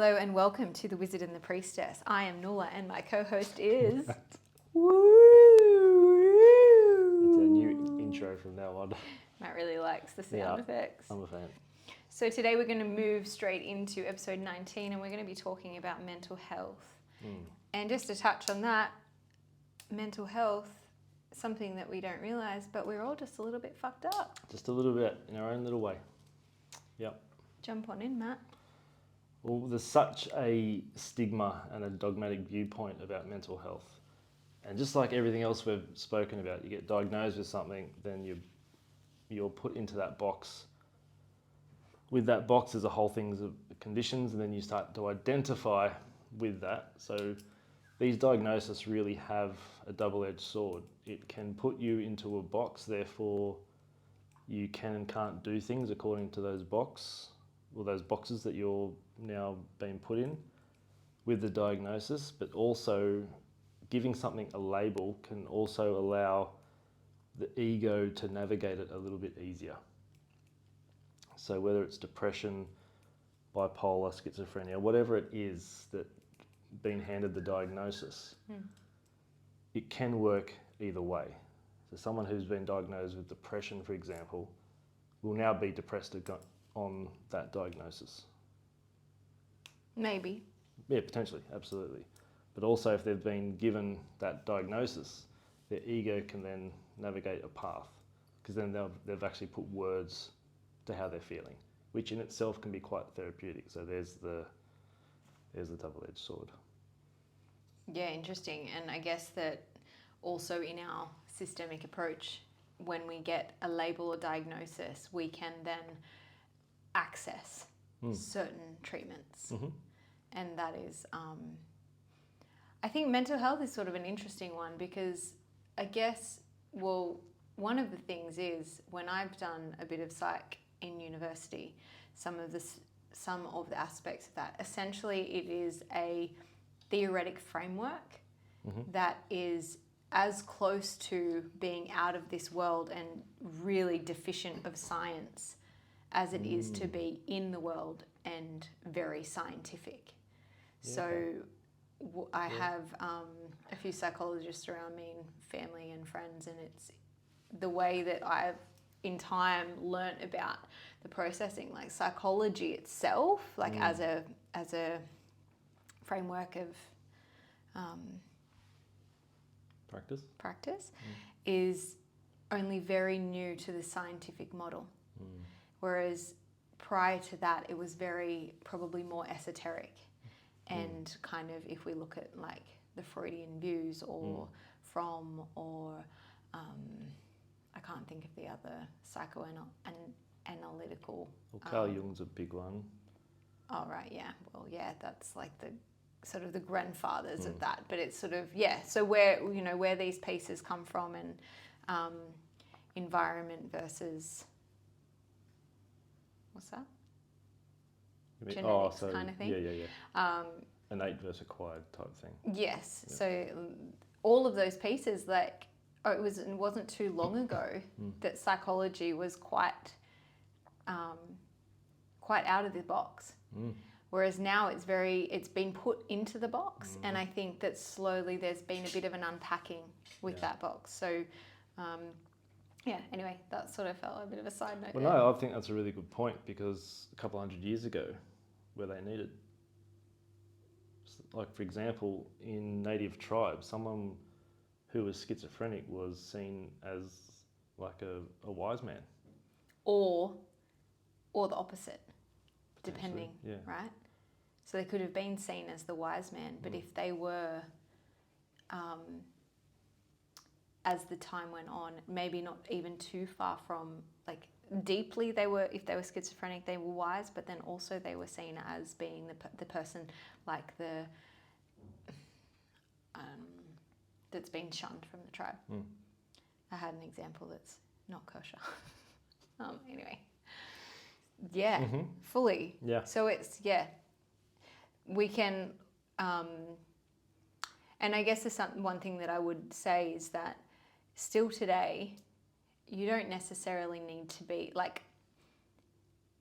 Hello and welcome to The Wizard and the Priestess. I am Nuala and my co-host is... Woo! That's our new intro from now on. Matt really likes the sound effects. I'm a fan. So today we're going to move straight into episode 19 and we're going to be talking about mental health. And just to touch on that, mental health, something that we don't realise, but we're all just a little bit fucked up. Just a little bit, in our own little way. Yep. Jump on in, Matt. Well, there's such a stigma and a dogmatic viewpoint about mental health. And just like everything else we've spoken about, you get diagnosed with something, then you're put into that box. With that box, there's a whole thing of conditions, and then you start to identify with that. So these diagnoses really have a double-edged sword. It can put you into a box, therefore you can and can't do things according to those boxes that you're now being put in with the diagnosis, but also giving something a label can also allow the ego to navigate it a little bit easier. So whether it's depression, bipolar, schizophrenia, whatever it is that being handed the diagnosis, it can work either way. So someone who's been diagnosed with depression, for example, will now be depressed on that diagnosis. Maybe. Yeah, potentially, absolutely. But also if they've been given that diagnosis, their ego can then navigate a path, because then they've actually put words to how they're feeling, which in itself can be quite therapeutic. So there's the double-edged sword. Yeah, interesting. And I guess that also in our systemic approach, when we get a label or diagnosis, we can then access certain treatments. And that is, I think mental health is sort of an interesting one, because I guess, well, one of the things is when I've done a bit of psych in university, some of the aspects of that, essentially it is a theoretic framework that is as close to being out of this world and really deficient of science as it is to be in the world and very scientific. Yeah. So I have a few psychologists around me and family and friends, and it's the way that I've in time learnt about the processing, like psychology itself, like as a framework of practice is only very new to the scientific model. Whereas prior to that, it was very probably more esoteric. And kind of, if we look at like the Freudian views or Fromm or I can't think of the other psychoanalytical. Well, Carl Jung's a big one. Oh, right, yeah. Well, yeah, that's like the sort of the grandfathers of that. But it's sort of, yeah, so where these pieces come from, and environment versus, what's that? Genetics kind of thing. Yeah. Innate versus acquired type thing. Yes. Yeah. So all of those pieces, like, it wasn't too long ago that psychology was quite out of the box. Whereas now it's been put into the box, and I think that slowly there's been a bit of an unpacking with that box. So, anyway, that sort of felt a bit of a side note. Well, no, I think that's a really good point, because a couple hundred years ago, where they needed, like for example, in native tribes, someone who was schizophrenic was seen as like a wise man. Or the opposite, depending, right? So they could have been seen as the wise man, but if they were, as the time went on, maybe not even too far from, like, deeply if they were schizophrenic, they were wise, but then also they were seen as being the person, like that's been shunned from the tribe. I had an example that's not kosher. Anyway. Yeah, fully. Yeah. So it's, we can, and I guess one thing that I would say is that still today, you don't necessarily need to be, like,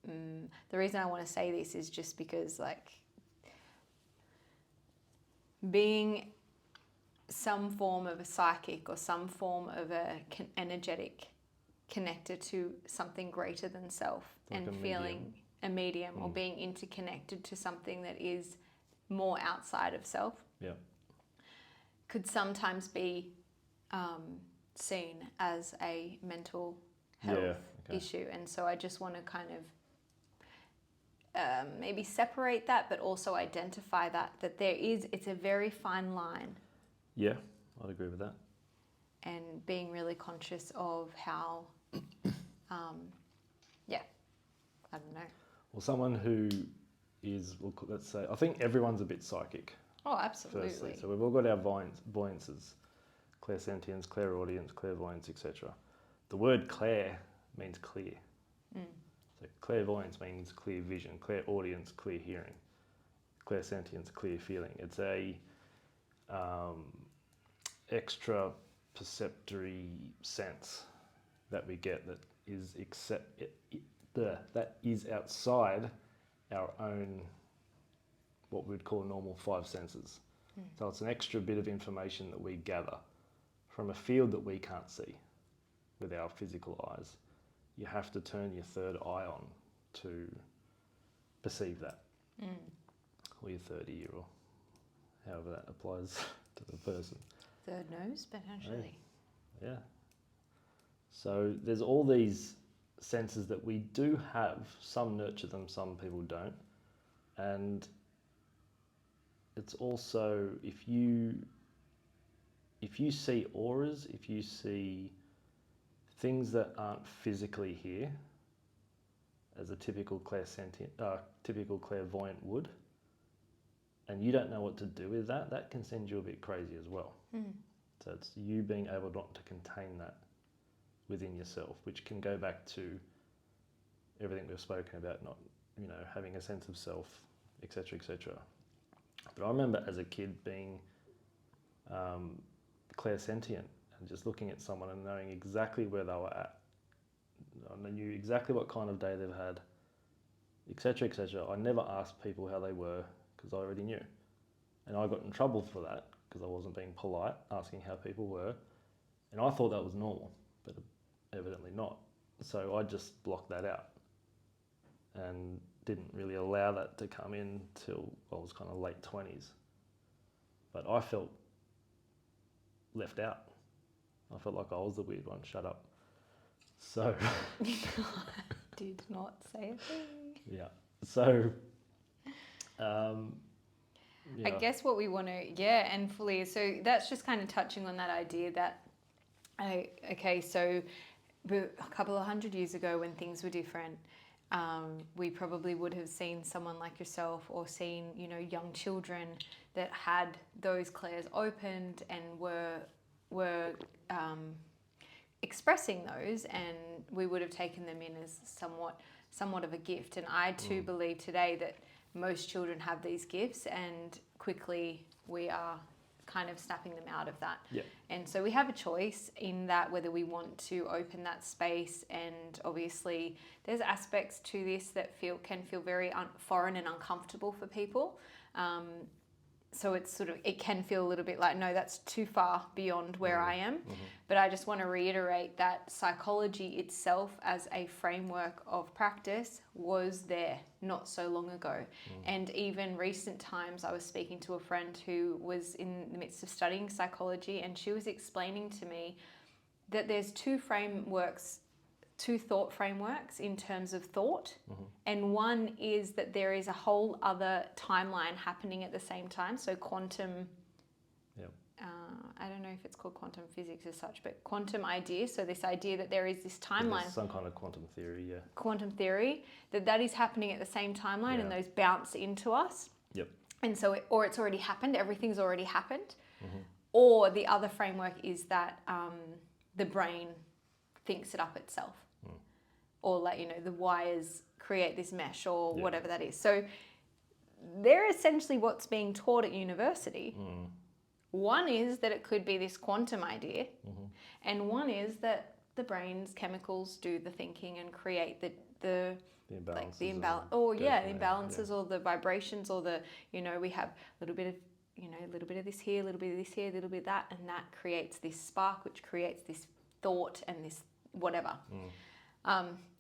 the reason I want to say this is just because, like, being some form of a psychic or some form of a energetic connected to something greater than self, Like and a feeling medium. a medium or being interconnected to something that is more outside of self Yeah. could sometimes be seen as a mental health issue. And so I just want to kind of maybe separate that, but also identify that it's a very fine line. Yeah, I'd agree with that. And being really conscious of how, I don't know. Well, someone who is, let's say, I think everyone's a bit psychic. Oh, absolutely. Firstly, so we've all got our voyances, clairsentience, clairaudience, clairvoyance, etc. The word clair means clear. So clairvoyance means clear vision, clairaudience, clear hearing, clairsentience, clear feeling. It's a extra perceptory sense that we get that is that is outside our own, what we'd call normal five senses. So it's an extra bit of information that we gather from a field that we can't see with our physical eyes. You have to turn your third eye on to perceive that, or your third ear, or however that applies to the person. Third nose, potentially. Yeah. So there's all these senses that we do have. Some nurture them, some people don't. And it's also, if you see auras, if you see things that aren't physically here, as a typical clairvoyant would, and you don't know what to do with that, that can send you a bit crazy as well. So it's you being able not to contain that within yourself, which can go back to everything we've spoken about, not, having a sense of self, etc., etc. But I remember as a kid being clairsentient and just looking at someone and knowing exactly where they were at. I knew exactly what kind of day they've had, etc., etc. I never asked people how they were because I already knew. And I got in trouble for that because I wasn't being polite, asking how people were. And I thought that was normal, but evidently not. So I just blocked that out and didn't really allow that to come in till I was kind of late 20s. But I felt left out. I felt like I was the weird one. Shut up. So Did not say a thing. yeah. So I guess what we want to, and fully. So that's just kind of touching on that idea that, so a couple of 100 years ago when things were different, we probably would have seen someone like yourself or seen, young children that had those clairs opened and were expressing those, and we would have taken them in as somewhat of a gift. And I too believe today that most children have these gifts, and quickly we are kind of snapping them out of that. Yeah. And so we have a choice in that whether we want to open that space, and obviously there's aspects to this that can feel very foreign and uncomfortable for people. So it can feel a little bit like, no, that's too far beyond where I am. But I just want to reiterate that psychology itself as a framework of practice was there not so long ago. And even recent times, I was speaking to a friend who was in the midst of studying psychology, and she was explaining to me that there's two thought frameworks in terms of thought. And one is that there is a whole other timeline happening at the same time. So quantum, I don't know if it's called quantum physics as such, but quantum idea. So this idea that there is this timeline. There's some kind of quantum theory, yeah. Quantum theory, that is happening at the same timeline, and those bounce into us. Yep. And so, or it's already happened, everything's already happened. Or the other framework is that the brain thinks it up itself. Or the wires create this mesh or whatever that is. So they're essentially what's being taught at university. One is that it could be this quantum idea, and one is that the brain's chemicals do the thinking and create the imbalances, the imbalances or the vibrations, or we have a little bit of a little bit of this here, a little bit of this here, a little bit of that, and that creates this spark, which creates this thought and this whatever.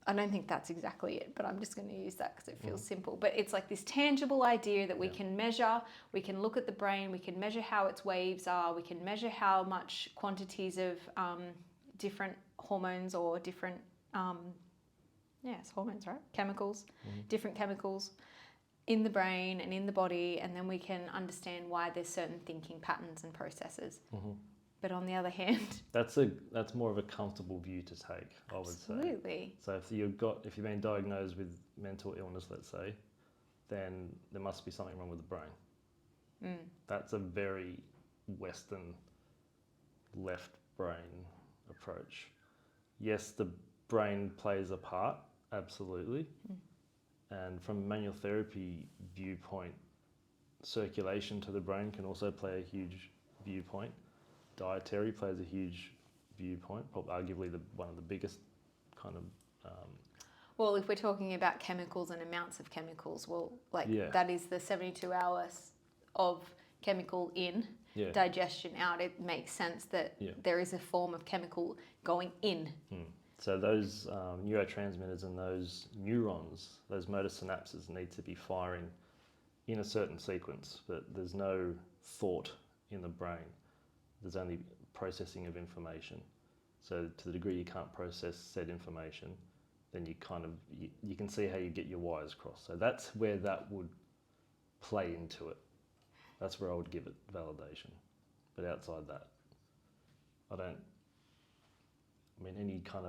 I don't think that's exactly it, but I'm just going to use that because it feels simple. But it's like this tangible idea that we can measure. We can look at the brain. We can measure how its waves are. We can measure how much quantities of different hormones or different, it's hormones, right? Chemicals, different chemicals in the brain and in the body, and then we can understand why there's certain thinking patterns and processes. But on the other hand, that's more of a comfortable view to take, I would say. Absolutely. So if you've been diagnosed with mental illness, let's say, then there must be something wrong with the brain. That's a very Western left brain approach. Yes, the brain plays a part, absolutely. And from a manual therapy viewpoint, circulation to the brain can also play a huge viewpoint. Dietary plays a huge viewpoint, probably arguably one of the biggest kind of. Well, if we're talking about chemicals and amounts of chemicals, that is the 72 hours of chemical in, digestion out. It makes sense that there is a form of chemical going in. So those neurotransmitters and those neurons, those motor synapses need to be firing in a certain sequence, but there's no thought in the brain. There's only processing of information. So to the degree you can't process said information, then you can see how you get your wires crossed. So that's where that would play into it. That's where I would give it validation. But outside that, any kind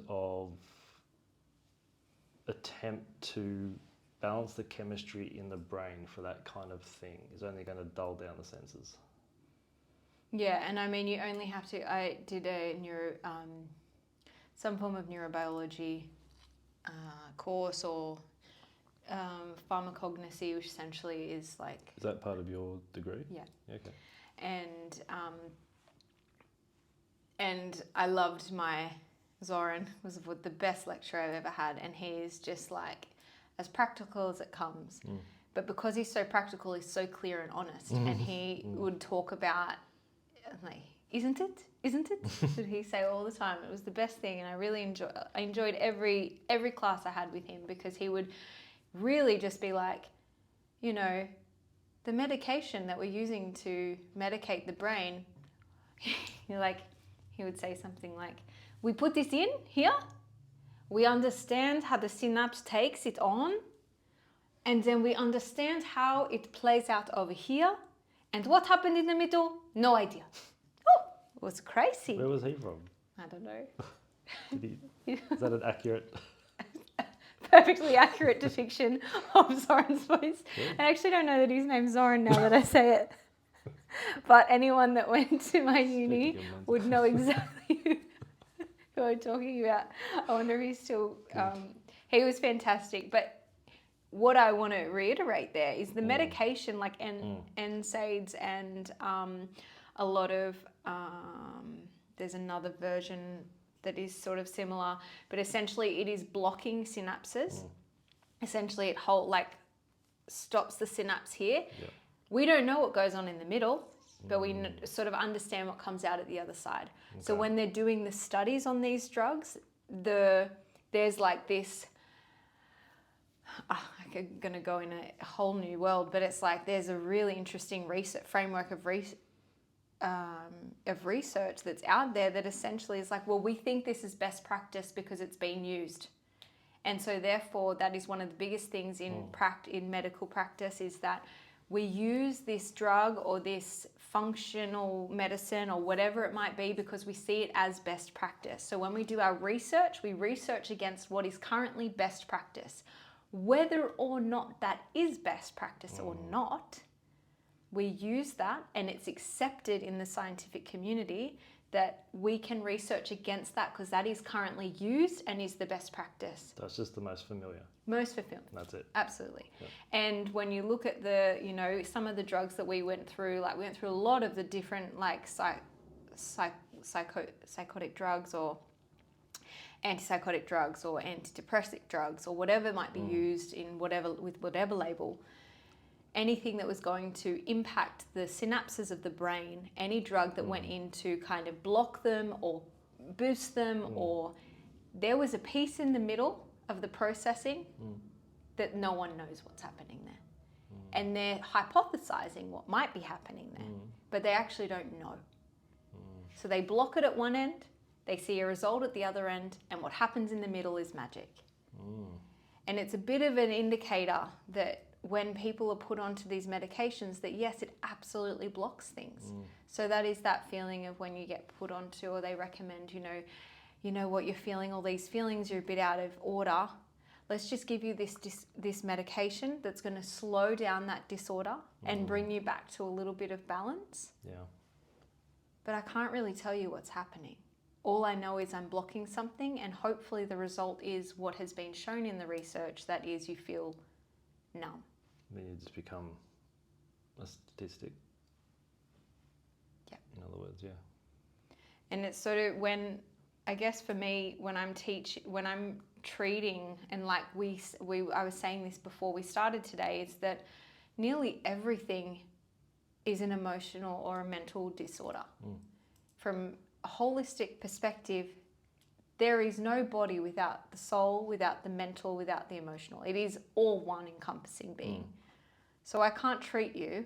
of attempt to balance the chemistry in the brain for that kind of thing is only going to dull down the senses. Yeah, and I mean, you only have to. I did some form of neurobiology course or pharmacognosy, which essentially is like. Is that part of your degree? Yeah. Okay. And I loved my Zoran, was the best lecturer I've ever had, and he's just like as practical as it comes. But because he's so practical, he's so clear and honest, and he would talk about like, isn't it? Did he say all the time? It was the best thing, and I enjoyed every class I had with him, because he would really just be like, the medication that we're using to medicate the brain, he would say something like, we put this in here, we understand how the synapse takes it on, and then we understand how it plays out over here, and what happened in the middle, no idea. Oh, it was crazy. Where was he from? I don't know. Is that an accurate... Perfectly accurate depiction of Zoran's voice. Yeah. I actually don't know that his name's Zoran now that I say it. But anyone that went to my uni would know exactly who I'm talking about. I wonder if he's still... he was fantastic. But what I want to reiterate there is the medication, like NSAIDs and a lot of... there's another version that is sort of similar, but essentially it is blocking synapses. Essentially it stops the synapse here. We don't know what goes on in the middle, but we sort of understand what comes out at the other side. Okay. So when they're doing the studies on these drugs, there's like this, I'm going to go in a whole new world, but it's like there's a really interesting framework of research that's out there that essentially is like, well, we think this is best practice because it's been used. And so therefore that is one of the biggest things in medical practice, is that we use this drug or this functional medicine or whatever it might be because we see it as best practice. So when we do our research, we research against what is currently best practice. Whether or not that is best practice or not, we use that, and it's accepted in the scientific community that we can research against that because that is currently used and is the best practice. That's just the most familiar. Most fulfilling. That's it. Absolutely. Yeah. And when you look at the, some of the drugs that we went through, we went through a lot of the different psychotic drugs antipsychotic drugs or antidepressant drugs or whatever might be used in whatever label, anything that was going to impact the synapses of the brain, any drug that went in to kind of block them or boost them, or there was a piece in the middle of the processing that no one knows what's happening there. And they're hypothesizing what might be happening there, but they actually don't know. So they block it at one end, they see a result at the other end, and what happens in the middle is magic. And it's a bit of an indicator that when people are put onto these medications, that yes, it absolutely blocks things. So that is that feeling of when you get put onto, or they recommend, you know what, you're feeling all these feelings, you're a bit out of order. Let's just give you this medication that's going to slow down that disorder and bring you back to a little bit of balance. Yeah. But I can't really tell you what's happening. All I know is I'm blocking something, and hopefully the result is what has been shown in the research, that is you feel numb. Then you just become a statistic. Yeah. In other words, yeah. And it's sort of when, I guess for me, when I'm treating, and like I was saying this before we started today, is that nearly everything is an emotional or a mental disorder. From a holistic perspective, there is no body without the soul, without the mental, without the emotional. It is all one encompassing being. So I can't treat you,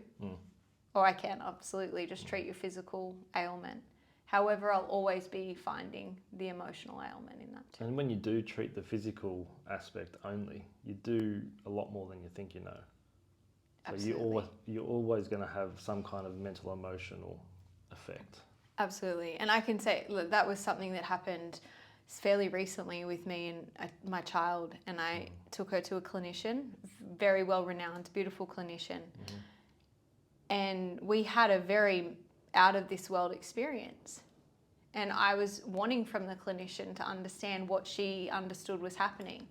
or I can absolutely just treat your physical ailment. However, I'll always be finding the emotional ailment in that too. And when you do treat the physical aspect only, you do a lot more than you think you know. So Absolutely. you're always going to have some kind of mental emotional effect. Absolutely. And I can say, look, that was something that happened fairly recently with me and my child, and I took her to a clinician, very well renowned, beautiful clinician. And we had a very out of this world experience. And I was wanting from the clinician to understand what she understood was happening.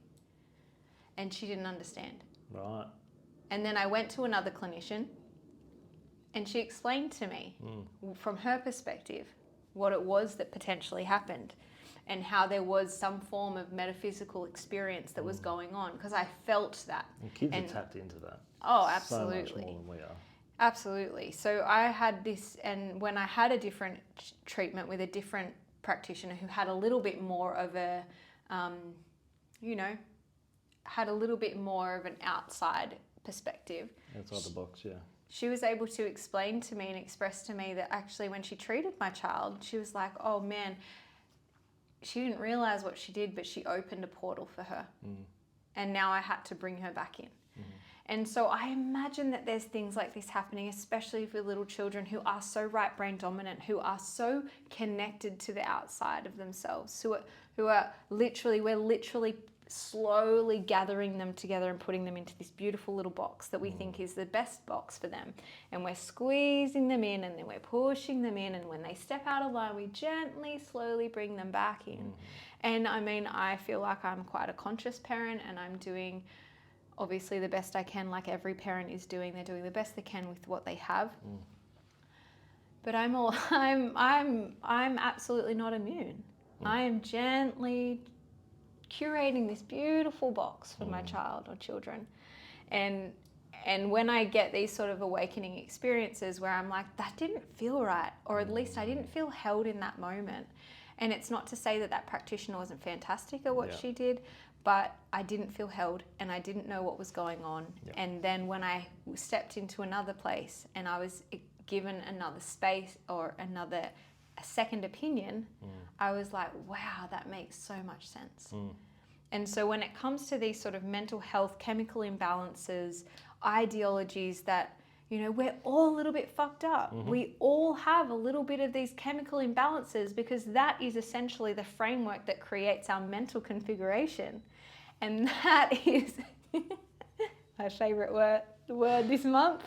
And she didn't understand. Right. And then I went to another clinician, and she explained to me from her perspective what it was that potentially happened, and how there was some form of metaphysical experience that was going on, because I felt that. And kids are tapped into that. Oh, absolutely. So much more than we are. Absolutely. So I had this, and when I had a different treatment with a different practitioner who had a little bit more of a, had a little bit more of an outside perspective. Outside the box, yeah. She was able to explain to me and express to me that actually when she treated my child, she was like, oh man, she didn't realize what she did, but she opened a portal for her. And now I had to bring her back in. And so I imagine that there's things like this happening, especially for little children who are so right brain dominant, who are so connected to the outside of themselves, who are literally, we're literally slowly gathering them together and putting them into this beautiful little box that we think is the best box for them. And we're squeezing them in, and then we're pushing them in. And when they step out of line, we gently, slowly bring them back in. And I mean, I feel like I'm quite a conscious parent, and I'm doing obviously the best I can, like every parent is doing. They're doing the best they can with what they have. But I'm absolutely not immune. I am gently curating this beautiful box for my child or children. And when I get these sort of awakening experiences where I'm like, that didn't feel right, or at least I didn't feel held in that moment. And it's not to say that that practitioner wasn't fantastic at what she did, but I didn't feel held, and I didn't know what was going on. And then when I stepped into another place and I was given another space or a second opinion, I was like, wow, that makes so much sense. And so when it comes to these sort of mental health, chemical imbalances, ideologies that, we're all a little bit fucked up. We all have a little bit of these chemical imbalances, because that is essentially the framework that creates our mental configuration. And that is my favorite word this month.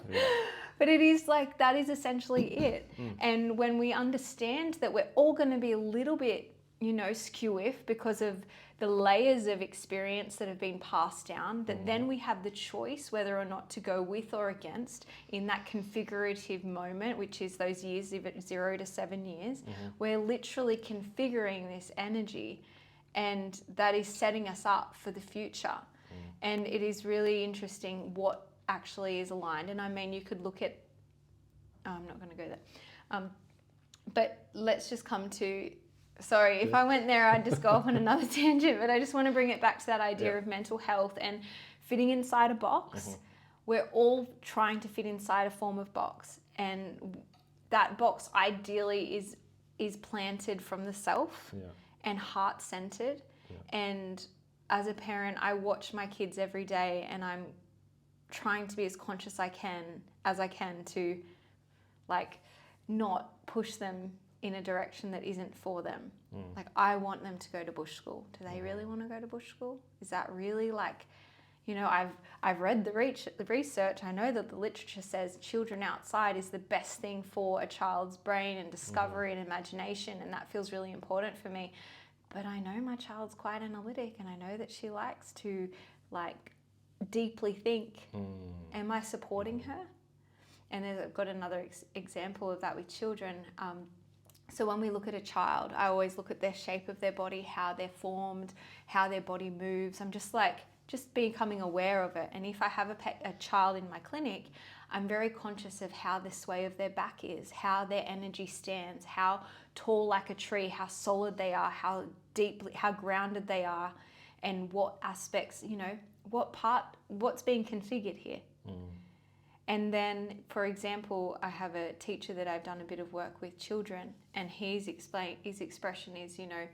But it is like, that is essentially it. And when we understand that we're all going to be a little bit, skew-if because of the layers of experience that have been passed down, that then we have the choice whether or not to go with or against in that configurative moment, which is those years of 0 to 7 years. We're literally configuring this energy. And that is setting us up for the future. And it is really interesting what actually is aligned. And I mean, you could look at, I'm not going to go there. But let's just come to, sorry, if I went there, I'd just go off on another tangent, but I just want to bring it back to that idea of mental health and fitting inside a box. We're all trying to fit inside a form of box. And that box ideally is planted from the self and heart-centered. And as a parent, I watch my kids every day, and I'm trying to be as conscious as I can to like not push them in a direction that isn't for them. Like, I want them to go to bush school. Do they really want to go to bush school? Is that really like, you know, I've read the research. I know that the literature says children outside is the best thing for a child's brain and discovery and imagination, and that feels really important for me. But I know my child's quite analytic, and I know that she likes to like deeply think. Am I supporting her? And I've got another example of that with children. So when we look at a child, I always look at their shape of their body, how they're formed, how their body moves. I'm just becoming aware of it. And if I have a child in my clinic, I'm very conscious of how the sway of their back is, how their energy stands, how tall like a tree, how solid they are, how grounded they are, and what aspects, you know, what's being configured here. And then, for example, I have a teacher that I've done a bit of work with children, and his expression is, you know,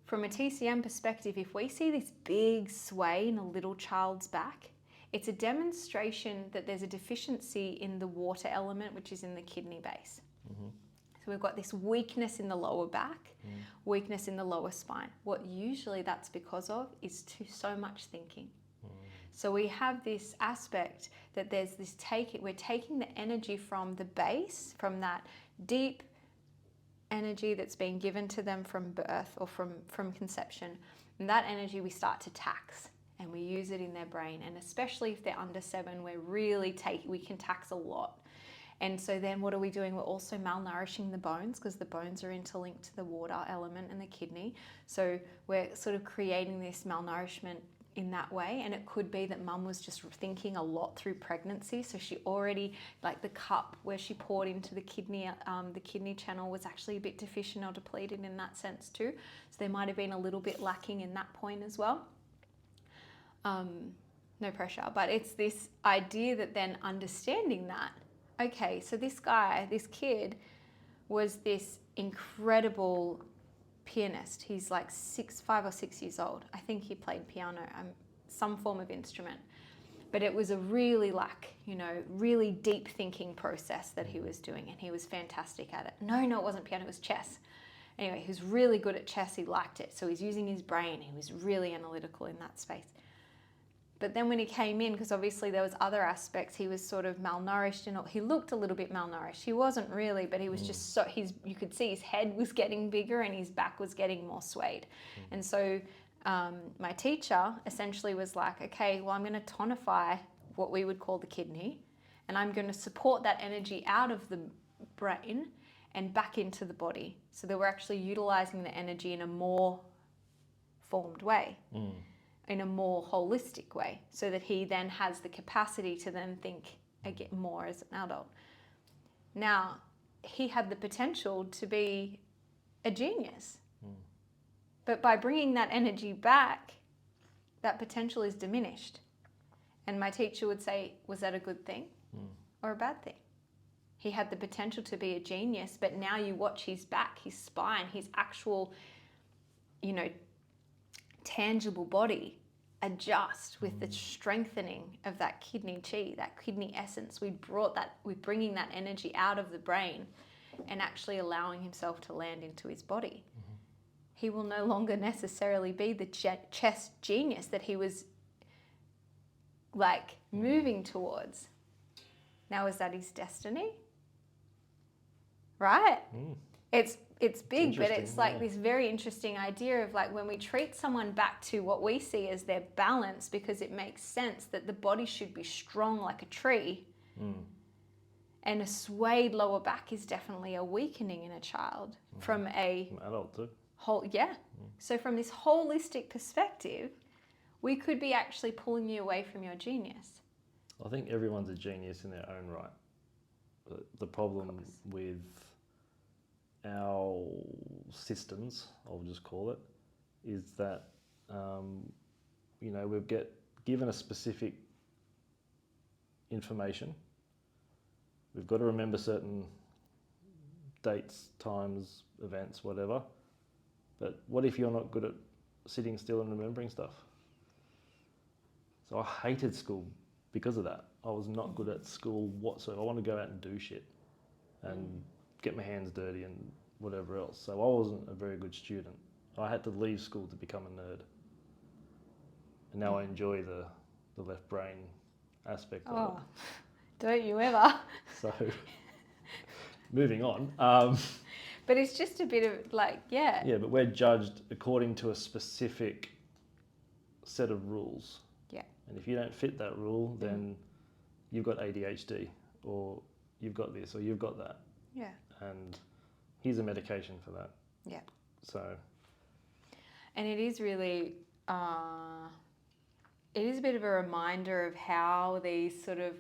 from a TCM perspective, if we see this big sway in a little child's back, it's a demonstration that there's a deficiency in the water element, which is in the kidney base. So we've got this weakness in the lower back, weakness in the lower spine. What usually that's because of is so much thinking. So we have this aspect that there's this we're taking the energy from the base, from that deep energy that's being given to them from birth or from conception. And that energy we start to tax, and we use it in their brain. And especially if they're under 7, we can tax a lot. And so then what are we doing? We're also malnourishing the bones, because the bones are interlinked to the water element and the kidney. So we're sort of creating this malnourishment in that way. And it could be that mum was just thinking a lot through pregnancy, so she already, like, the cup where she poured into the kidney channel was actually a bit deficient or depleted in that sense too, so there might have been a little bit lacking in that point as well. No pressure, but it's this idea that then understanding that, okay, so this kid was this incredible pianist. He's like 5 or 6 years old. I think he played piano, some form of instrument. But it was a really really deep thinking process that he was doing, and he was fantastic at it. No, it wasn't piano, it was chess. Anyway, he was really good at chess, he liked it. So he's using his brain, he was really analytical in that space. But then when he came in, because obviously there was other aspects, he was sort of malnourished, and he looked a little bit malnourished. He wasn't really, but he was just you could see his head was getting bigger and his back was getting more swayed. And so my teacher essentially was like, okay, well, I'm going to tonify what we would call the kidney, and I'm going to support that energy out of the brain and back into the body, so that we're actually utilizing the energy in a more formed way. In a more holistic way, so that he then has the capacity to then think again more as an adult. Now, he had the potential to be a genius, but by bringing that energy back, that potential is diminished. And my teacher would say, was that a good thing or a bad thing? He had the potential to be a genius, but now you watch his back, his spine, his actual, tangible body adjust with the strengthening of that kidney chi, that kidney essence. We're bringing that energy out of the brain and actually allowing himself to land into his body. He will no longer necessarily be the chess genius that he was moving towards. Now, is that his destiny? Right? It's big, but it's this very interesting idea of when we treat someone back to what we see as their balance, because it makes sense that the body should be strong like a tree. And a swayed lower back is definitely a weakening in a child from a adult too. So from this holistic perspective, we could be actually pulling you away from your genius. I think everyone's a genius in their own right. The problem with our systems, I'll just call it, is that we get given a specific information. We've got to remember certain dates, times, events, whatever. But what if you're not good at sitting still and remembering stuff? So I hated school because of that. I was not good at school whatsoever. I want to go out and do shit and get my hands dirty and whatever else. So I wasn't a very good student. I had to leave school to become a nerd. And now I enjoy the left brain aspect of it. Don't you ever. So, moving on. But it's just a bit of Yeah, but we're judged according to a specific set of rules. Yeah. And if you don't fit that rule, then you've got ADHD, or you've got this, or you've got that. Yeah. And here's a medication for that. Yeah. So. And it is really, it is a bit of a reminder of how these sort of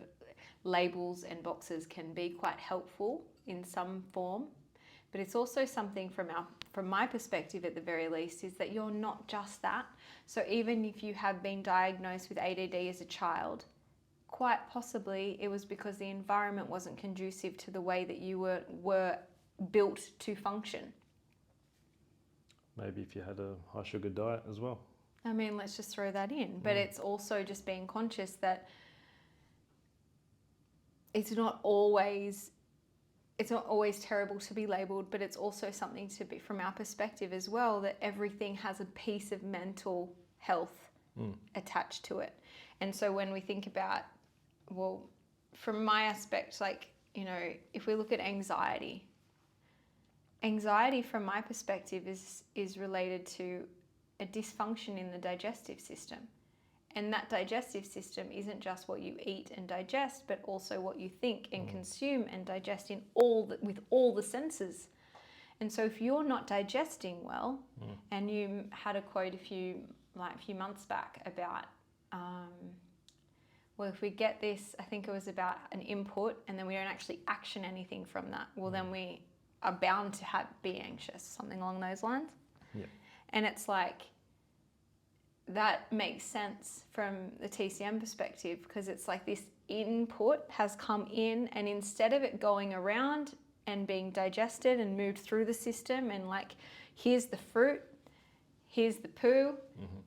labels and boxes can be quite helpful in some form. But it's also something from my perspective at the very least, is that you're not just that. So even if you have been diagnosed with ADD as a child, quite possibly it was because the environment wasn't conducive to the way that you were built to function. Maybe if you had a high sugar diet as well. I mean, let's just throw that in. But it's also just being conscious that it's not always terrible to be labelled, but it's also something to be, from our perspective as well, that everything has a piece of mental health attached to it. And so when we think about, well, from my aspect, if we look at anxiety from my perspective is related to a dysfunction in the digestive system. And that digestive system isn't just what you eat and digest, but also what you think and consume and digest with all the senses. And so if you're not digesting well, and you had a quote a few months back about, if we get this, I think it was about an input, and then we don't actually action anything from that, well, then we are bound to be anxious, something along those lines. Yeah. And it's like, that makes sense from the TCM perspective, because it's like this input has come in, and instead of it going around and being digested and moved through the system and here's the fruit, here's the poo,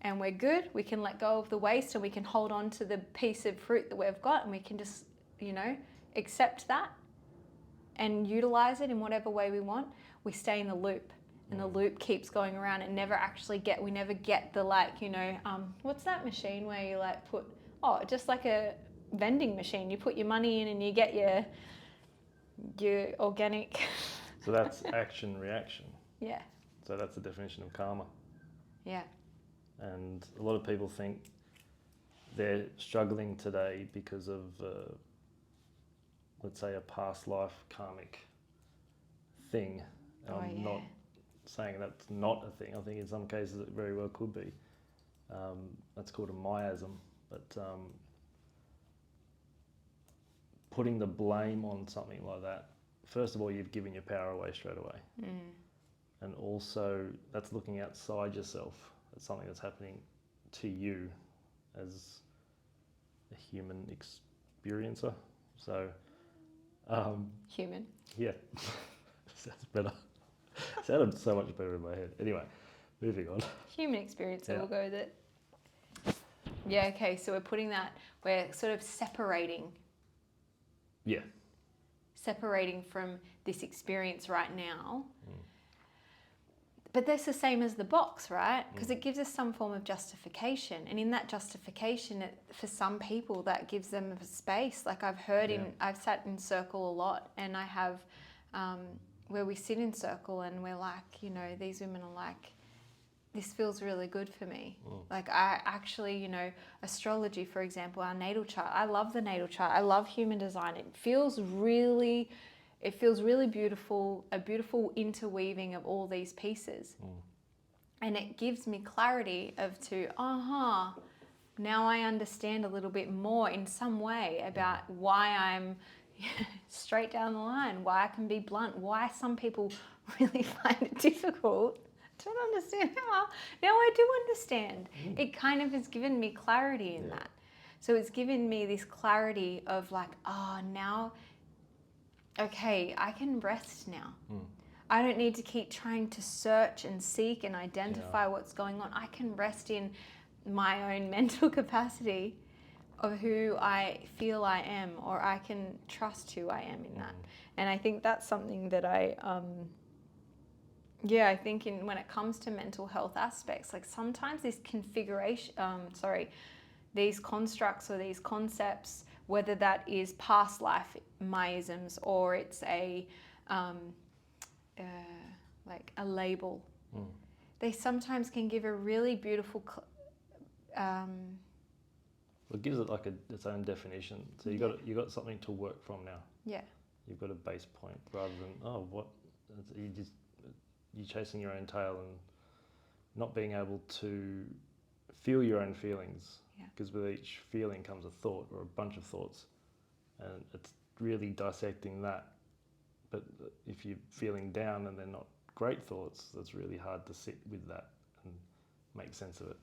and we're good, we can let go of the waste and we can hold on to the piece of fruit that we've got, and we can just, accept that and utilize it in whatever way we want. We stay in the loop. And the loop keeps going around and we never get the what's that machine where you just like a vending machine. You put your money in and you get your organic. So that's action reaction. Yeah. So that's the definition of karma. Yeah. And a lot of people think they're struggling today because of, let's say, a past life karmic thing. I'm not saying that's not a thing. I think in some cases it very well could be. That's called a miasm. But putting the blame on something like that, first of all, you've given your power away straight away. And also, that's looking outside yourself. That's something that's happening to you as a human experiencer. So, human. Yeah, sounds better. Sounded so much better in my head. Anyway, moving on. Human experiencer, we'll go with it. Yeah, okay, so we're sort of separating. Yeah. Separating from this experience right now. But that's the same as the box, right? Because it gives us some form of justification. And in that justification, for some people, that gives them a space. Like I've sat in circle a lot, and I have, where we sit in circle and we're like, these women are like, this feels really good for me. Like I actually, astrology, for example, our natal chart, I love the natal chart. I love human design. It feels really beautiful, a beautiful interweaving of all these pieces. And it gives me clarity of now I understand a little bit more in some way about why I'm straight down the line, why I can be blunt, why some people really find it difficult. I don't understand how. Now I do understand. It kind of has given me clarity in that. So it's given me this clarity of like, now, okay, I can rest now. I don't need to keep trying to search and seek and identify what's going on. I can rest in my own mental capacity of who I feel I am, or I can trust who I am in that. And I think that's something that I think when it comes to mental health aspects, like sometimes this these constructs or these concepts, whether that is past life myisms or it's like a label, they sometimes can give a really beautiful it gives it like its own definition. So you got something to work from now. Yeah. You've got a base point rather than you're chasing your own tail and not being able to feel your own feelings. Because with each feeling comes a thought or a bunch of thoughts, and it's really dissecting that. But if you're feeling down and they're not great thoughts, that's really hard to sit with that and make sense of it.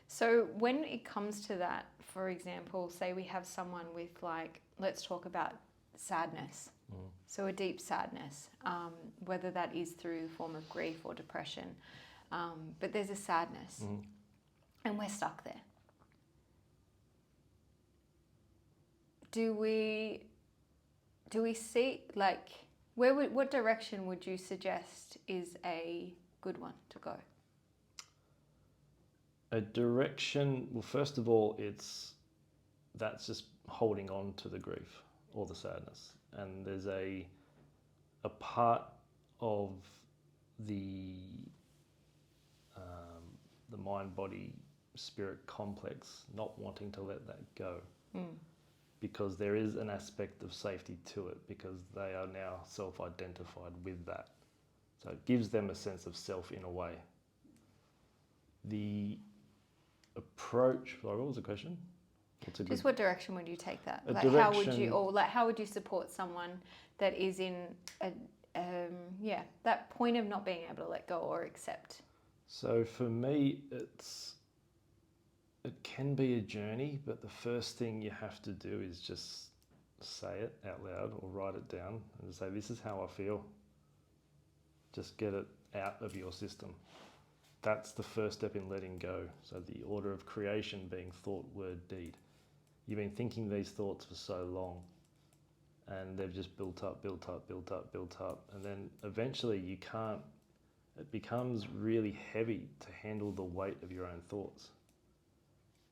So when it comes to that, for example, say we have someone with let's talk about sadness. So a deep sadness, whether that is through the form of grief or depression, but there's a sadness and we're stuck there. Do we see, what direction would you suggest is a good one to go? A direction, well, first of all, that's just holding on to the grief or the sadness. And there's a part of the mind, body, spirit complex not wanting to let that go. Because there is an aspect of safety to it, because they are now self-identified with that. So it gives them a sense of self in a way. The approach, sorry, what was the question? Just what direction would you take that? How would you support someone that is in that point of not being able to let go or accept? So for me, it can be a journey, but the first thing you have to do is just say it out loud or write it down and say, this is how I feel. Just get it out of your system. That's the first step in letting go. So the order of creation being thought, word, deed. You've been thinking these thoughts for so long and they've just built up. And then eventually it becomes really heavy to handle the weight of your own thoughts.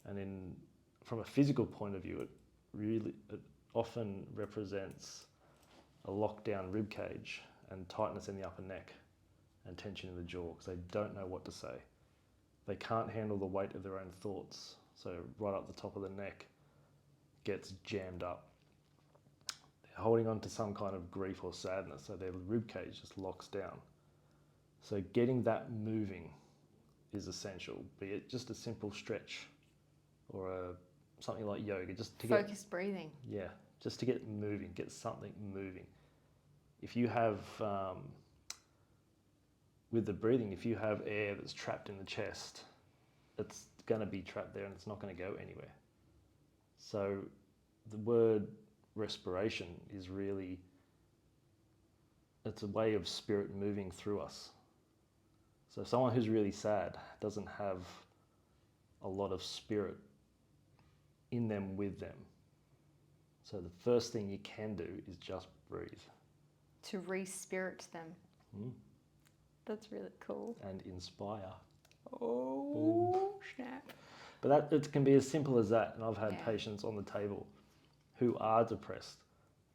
And from a physical point of view, it often represents a lockdown rib cage and tightness in the upper neck and tension in the jaw because they don't know what to say. They can't handle the weight of their own thoughts. So right up the top of the neck gets jammed up. They're holding on to some kind of grief or sadness, so their rib cage just locks down. So getting that moving is essential, be it just a simple stretch or something like yoga, just to focused breathing. Yeah, just to get moving, get something moving. If you have, with the breathing, if you have air that's trapped in the chest, it's going to be trapped there and it's not going to go anywhere. So the word respiration is really, it's a way of spirit moving through us. So someone who's really sad doesn't have a lot of spirit in them with them. So the first thing you can do is just breathe. To re-spirit them. That's really cool. And inspire. Oh, snap. But it can be as simple as that. And I've had patients on the table who are depressed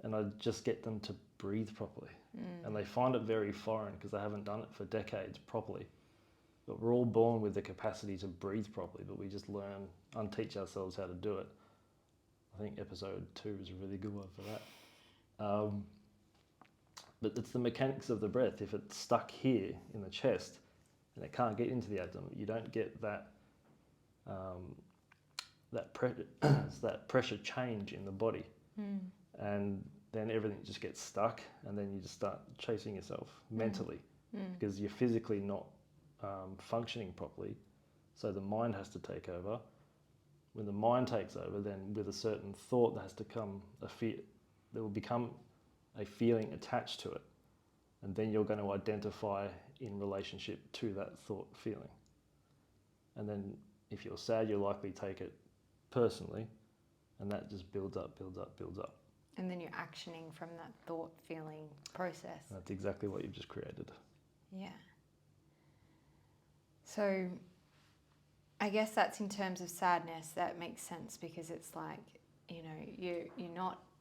and I just get them to breathe properly. And they find it very foreign because they haven't done it for decades properly. But we're all born with the capacity to breathe properly, but we just unteach ourselves how to do it. I think episode 2 is a really good one for that. But it's the mechanics of the breath. If it's stuck here in the chest, and it can't get into the abdomen. You don't get that that pressure change in the body, and then everything just gets stuck, and then you just start chasing yourself mentally because you're physically not functioning properly. So the mind has to take over. When the mind takes over, then with a certain thought there has to come a fear. There will become a feeling attached to it, and then you're going to identify in relationship to that thought feeling. And then if you're sad, you'll likely take it personally, and that just builds up. And then you're actioning from that thought feeling process. That's exactly what you've just created. Yeah. So I guess that's in terms of sadness, that makes sense, because it's like, you know,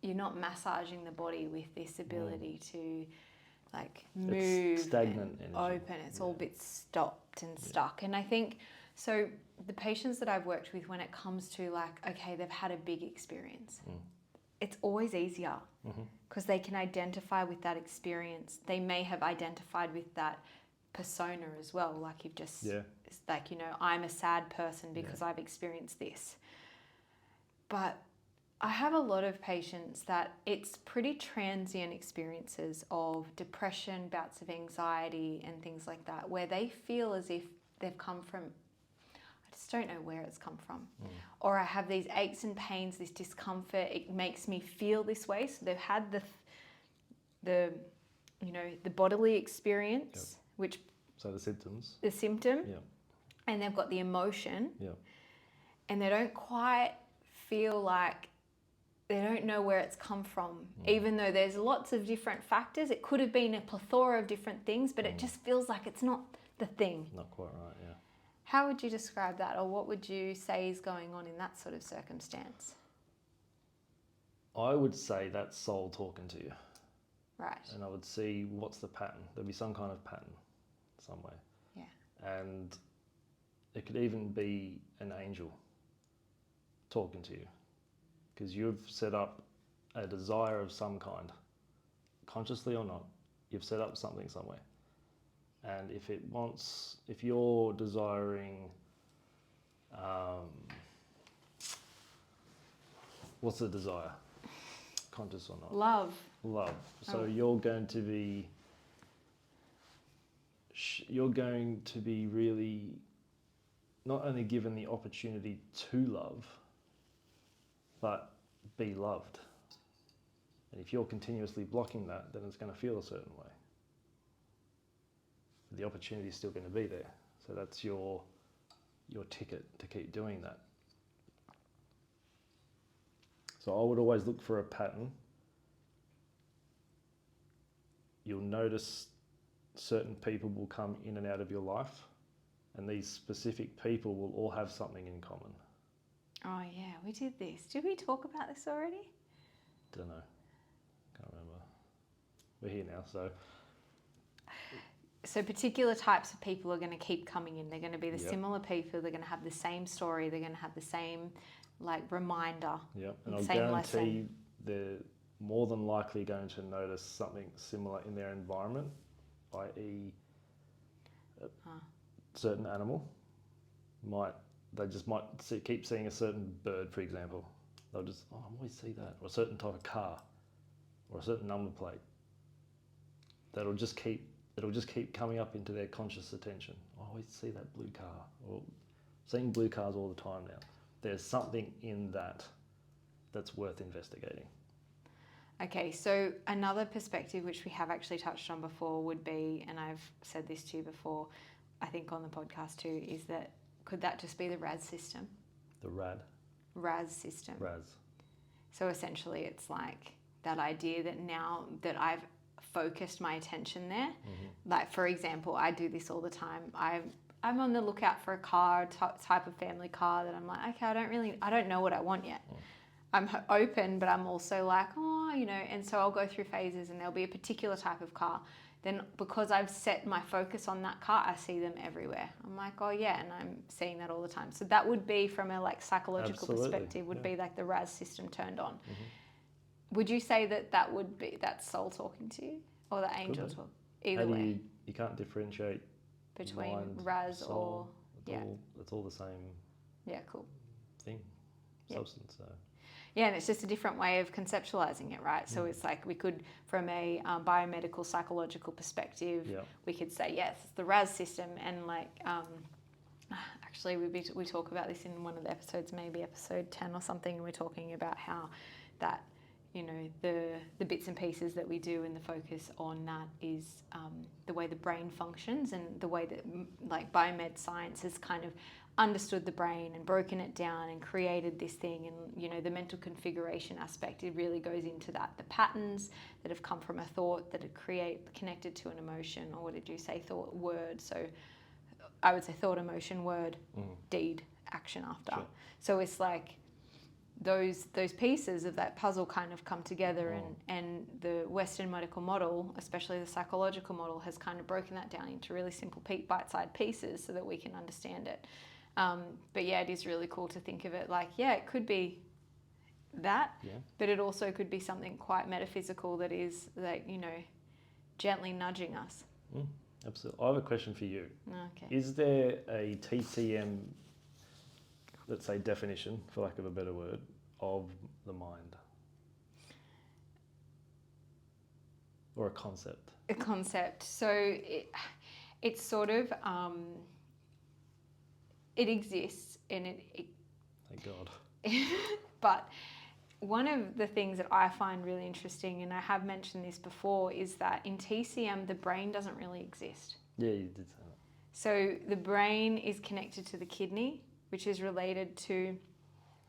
you're not massaging the body with this ability to like move, it's stagnant and energy. open. It's all a bit stopped and stuck. And I think so the patients that I've worked with, when it comes to like, okay, they've had a big experience, it's always easier because they can identify with that experience. They may have identified with that persona as well, like you've just it's like, you know, I'm a sad person because I've experienced this. But I have a lot of patients that it's pretty transient experiences of depression, bouts of anxiety and things like that, where they feel as if they've come from, I just don't know where it's come from. Or I have these aches and pains, this discomfort, it makes me feel this way. So they've had the you know, the bodily experience, which so the symptoms, and they've got the emotion, and they don't quite feel like, they don't know where it's come from, even though there's lots of different factors. It could have been a plethora of different things, but it just feels like it's not the thing. Not quite right, yeah. How would you describe that, or what would you say is going on in that sort of circumstance? I would say that's soul talking to you. Right. And I would see what's the pattern. There'll be some kind of pattern somewhere. Yeah. And it could even be an angel talking to you, because you've set up a desire of some kind, consciously or not. You've set up something somewhere. And if you're desiring, what's the desire? Conscious or not? Love. So you're going to be really not only given the opportunity to love, but be loved. And if you're continuously blocking that, then it's going to feel a certain way. The opportunity is still going to be there. So that's your ticket to keep doing that. So I would always look for a pattern. You'll notice certain people will come in and out of your life, and these specific people will all have something in common. Oh yeah, we did this. Did we talk about this already? Don't know. Can't remember. We're here now, so. So particular types of people are going to keep coming in. They're going to be the similar people. They're going to have the same story. They're going to have the same like reminder. Yeah, and I'll same guarantee lesson. they're more than likely going to notice something similar in their environment, i.e. a certain animal. They just might keep seeing a certain bird, for example. They'll just, I always see that. Or a certain type of car, or a certain number plate. It'll just keep coming up into their conscious attention. I always see that blue car, or seeing blue cars all the time now. There's something in that that's worth investigating. Okay, so another perspective which we have actually touched on before would be, and I've said this to you before, I think on the podcast too, is that could that just be the RAS system? The RAD? RAS system. RAS. So essentially it's like that idea that now that I've focused my attention there, like for example, I do this all the time. I'm on the lookout for a car, type of family car that I'm like, okay, I don't know what I want yet. I'm open, but I'm also like, and so I'll go through phases and there'll be a particular type of car. Then because I've set my focus on that car, I see them everywhere. I'm like, oh yeah, and I'm seeing that all the time. So that would be from a like psychological perspective, would be like the RAS system turned on. Would you say that's soul talking to you, or the angel talk? Either way. You can't differentiate between mind, Raz soul, or it's all the same cool. thing, substance. So. Yeah, and it's just a different way of conceptualizing it, right? So it's like we could, from a biomedical, psychological perspective, we could say, yes, it's the RAS system. And like, actually, we talk about this in one of the episodes, maybe episode 10 or something, and we're talking about how that, you know, the bits and pieces that we do and the focus on that is the way the brain functions and the way that like biomed science has kind of understood the brain and broken it down and created this thing. And you know, the mental configuration aspect, it really goes into that, the patterns that have come from a thought that are connected to an emotion, or what did you say, thought, word. So I would say thought, emotion, word, deed, action after. Sure. So it's like those pieces of that puzzle kind of come together, and the Western medical model, especially the psychological model, has kind of broken that down into really simple bite-sized pieces so that we can understand it. But yeah, it is really cool to think of it like, it could be that, but it also could be something quite metaphysical that is, like, you know, gently nudging us. Absolutely. I have a question for you. Okay. Is there a TCM, let's say, definition, for lack of a better word, of the mind? Or a concept? A concept. So it's sort of... it exists, and it thank God. But one of the things that I find really interesting, and I have mentioned this before, is that in TCM the brain doesn't really exist. Yeah, you did say that. So the brain is connected to the kidney, which is related to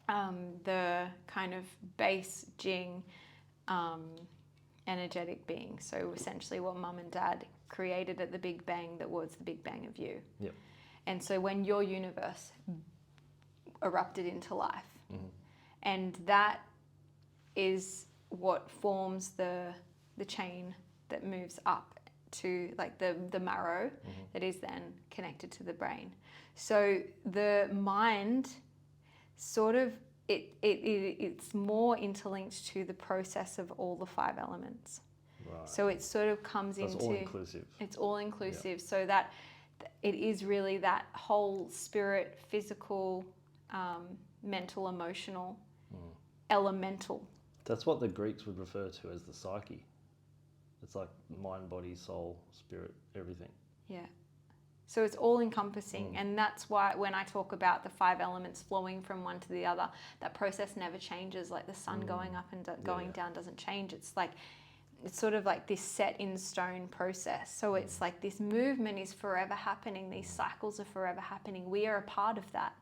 the kind of base Jing energetic being. So essentially what mum and dad created at the Big Bang, that was the Big Bang of you. Yep. And so when your universe erupted into life, and that is what forms the chain that moves up to like the marrow that is then connected to the brain. So the mind sort of, it's more interlinked to the process of all the 5 elements. Right. So it sort of comes into... It's all inclusive. It's all inclusive. So that it is really that whole spirit, physical, mental, emotional, elemental. That's what the Greeks would refer to as the psyche. It's like mind, body, soul, spirit, everything. Yeah. So it's all encompassing. And that's why when I talk about the 5 elements flowing from one to the other, that process never changes. Like the sun going up and going down doesn't change. It's like, it's sort of like this set in stone process. So it's like this movement is forever happening. These cycles are forever happening. We are a part of that.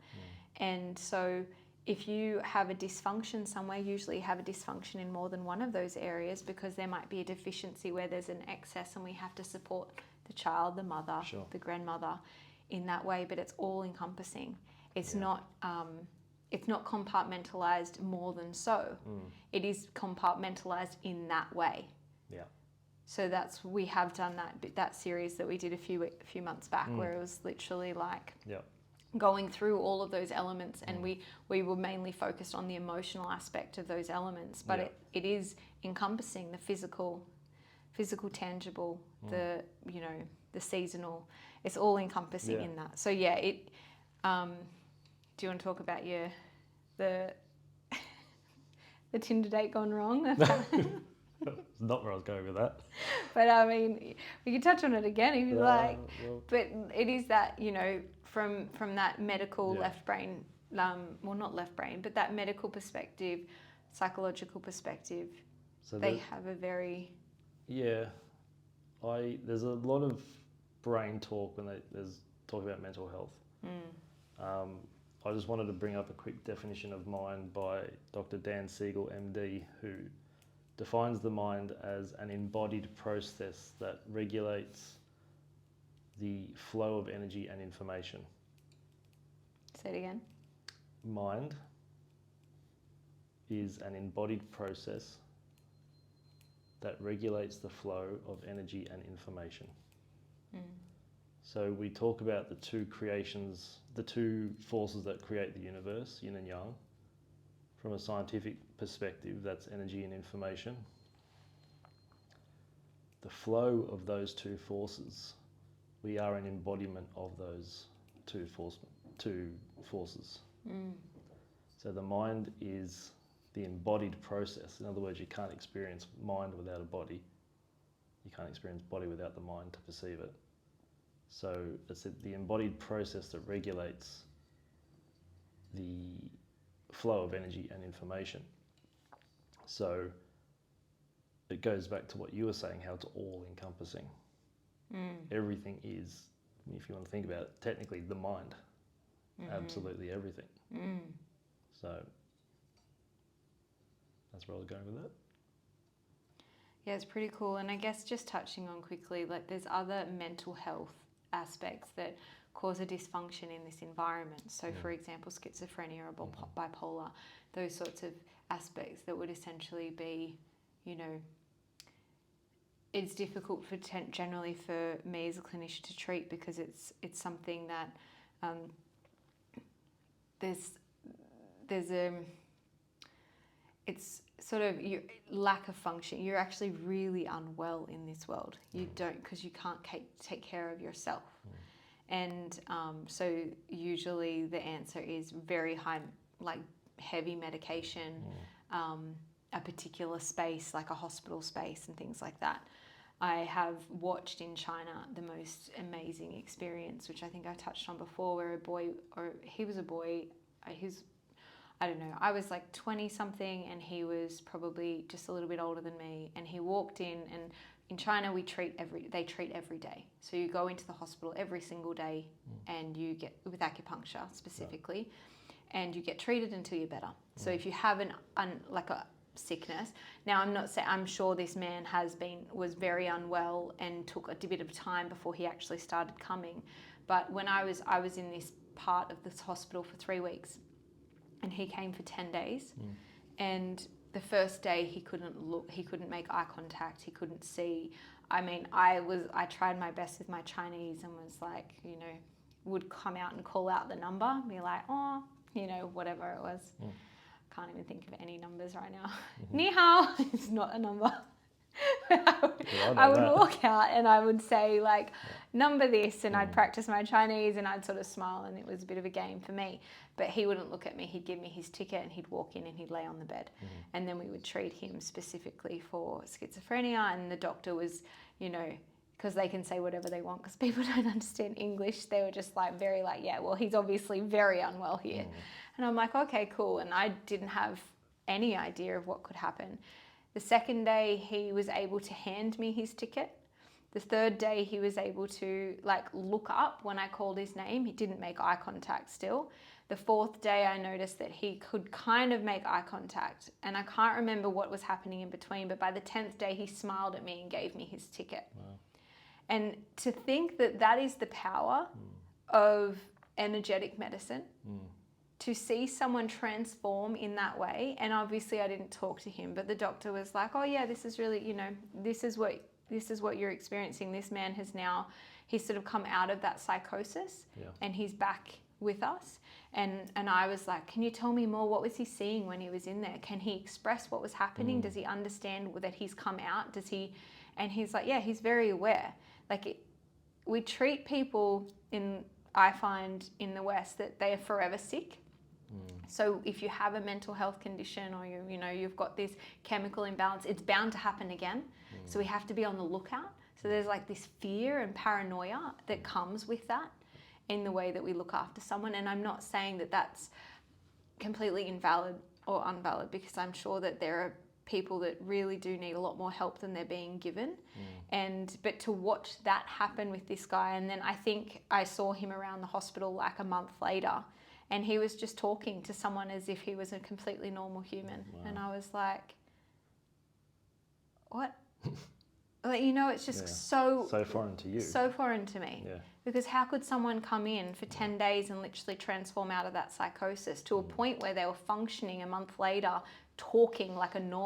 And so if you have a dysfunction somewhere, usually you have a dysfunction in more than one of those areas, because there might be a deficiency where there's an excess and we have to support the child, the mother, the grandmother in that way. But it's all encompassing. It's not compartmentalized more than so. It is compartmentalized in that way. Yeah. So we have done that series that we did a few months back, where it was literally like going through all of those elements, and we were mainly focused on the emotional aspect of those elements, but it is encompassing the physical, tangible, the, you know, the seasonal. It's all encompassing in that. So yeah, it. Do you want to talk about the Tinder date gone wrong? Not where I was going with that. But I mean, we could touch on it again if you like. Well, but it is that, you know, from that medical left brain, well, not left brain, but that medical perspective, psychological perspective, so they have a very... Yeah. There's a lot of brain talk when there's talk about mental health. I just wanted to bring up a quick definition of mind by Dr. Dan Siegel, MD, who defines the mind as an embodied process that regulates the flow of energy and information. Say it again. Mind is an embodied process that regulates the flow of energy and information. So we talk about the 2 creations, the 2 forces that create the universe, yin and yang. From a scientific perspective, that's energy and information. The flow of those 2 forces, we are an embodiment of those two forces. So the mind is the embodied process. In other words, you can't experience mind without a body. You can't experience body without the mind to perceive it. So it's the embodied process that regulates the flow of energy and information. So it goes back to what you were saying, how it's all encompassing. Everything is, if you want to think about it, technically the mind. Absolutely everything. So that's where I was going with that. Yeah, it's pretty cool. And I guess just touching on quickly, like there's other mental health aspects that cause a dysfunction in this environment. So for example, schizophrenia or bipolar, those sorts of aspects that would essentially be, you know, it's difficult for generally for me as a clinician to treat because it's something that there's a it's sort of your lack of function. You're actually really unwell in this world. You don't, because you can't take care of yourself. And so usually the answer is very high, like heavy medication, a particular space, like a hospital space and things like that. I have watched in China the most amazing experience, which I think I touched on before, where I don't know, I was like 20 something and he was probably just a little bit older than me, and he walked in, and in China they treat every day. So you go into the hospital every single day and you get, with acupuncture specifically, and you get treated until you're better. So if you have like a sickness, now I'm not saying, I'm sure this man was very unwell and took a bit of time before he actually started coming. But when I was in this part of this hospital for 3 weeks, and he came for 10 days. And the first day he couldn't make eye contact, he couldn't see. I mean, I tried my best with my Chinese and was like, you know, would come out and call out the number, be like, oh, you know, whatever it was. Can't even think of any numbers right now. Ni hao is not a number. I would walk out and I would say like, number this, and I'd practice my Chinese and I'd sort of smile, and it was a bit of a game for me. But he wouldn't look at me. He'd give me his ticket and he'd walk in and he'd lay on the bed. And then we would treat him specifically for schizophrenia, and the doctor was, you know, because they can say whatever they want because people don't understand English, they were just like very like, yeah, well, he's obviously very unwell here. And I'm like, okay, cool. And I didn't have any idea of what could happen. The second day he was able to hand me his ticket. The third day he was able to like look up when I called his name. He didn't make eye contact still. The fourth day I noticed that he could kind of make eye contact, and I can't remember what was happening in between, but by the 10th day he smiled at me and gave me his ticket. Wow. And to think that that is the power of energetic medicine, to see someone transform in that way. And obviously I didn't talk to him, but the doctor was like, oh yeah, this is really, you know, this is what you're experiencing. This man he's sort of come out of that psychosis, and he's back with us. And I was like, can you tell me more? What was he seeing when he was in there? Can he express what was happening? Does he understand that he's come out? And he's like, yeah, he's very aware. Like we treat people I find in the West that they are forever sick. So if you have a mental health condition, or you've got this chemical imbalance, it's bound to happen again. So we have to be on the lookout. So there's like this fear and paranoia that comes with that in the way that we look after someone. And I'm not saying that that's completely invalid or unvalid, because I'm sure that there are people that really do need a lot more help than they're being given. But to watch that happen with this guy, and then I think I saw him around the hospital like a month later, and he was just talking to someone as if he was a completely normal human. Wow. And I was like, what? Like, you know, it's just so foreign to you. So foreign to me. Yeah. Because how could someone come in for 10 days and literally transform out of that psychosis to a point where they were functioning a month later, talking like a normal